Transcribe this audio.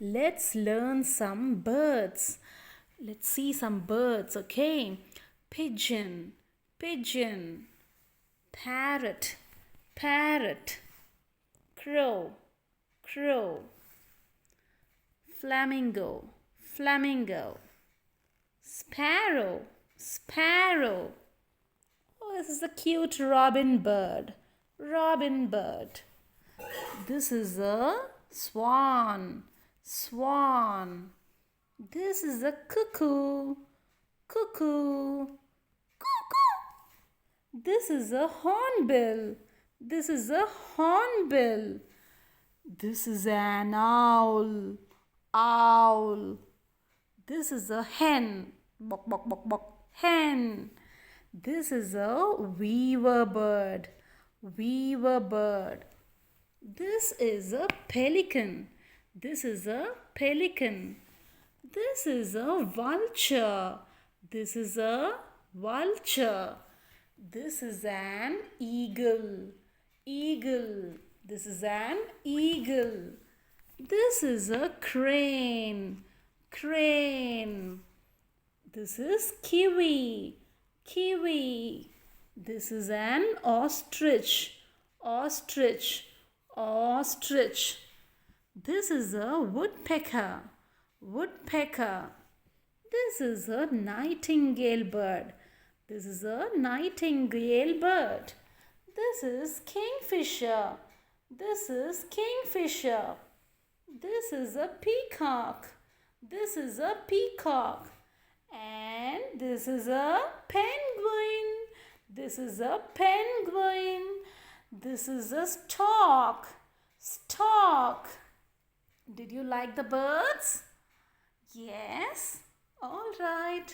Let's learn some birds. Let's see some birds, okay? Pigeon, pigeon. Parrot, parrot. Crow, crow. Flamingo, flamingo. Sparrow, sparrow. Oh, this is a cute robin bird. Robin bird. This is a swan. Swan. This is a cuckoo. Cuckoo. Cuckoo. This is a hornbill. This is a hornbill. This is an owl. Owl. This is a hen. Bok, bok, bok, bok. Hen. This is a weaver bird. Weaver bird. This is a pelican. This is a pelican. This is a vulture. This is a vulture. This is an eagle. Eagle. This is an eagle. This is a crane. Crane. This is kiwi. Kiwi. This is an ostrich. Ostrich. Ostrich. This is a woodpecker. Woodpecker. This is a nightingale bird. This is a nightingale bird. This is kingfisher. This is kingfisher. This is a peacock. This is a peacock. And this is a penguin. This is a penguin. This is a stork. Stork. Did you like the birds? Yes? All right.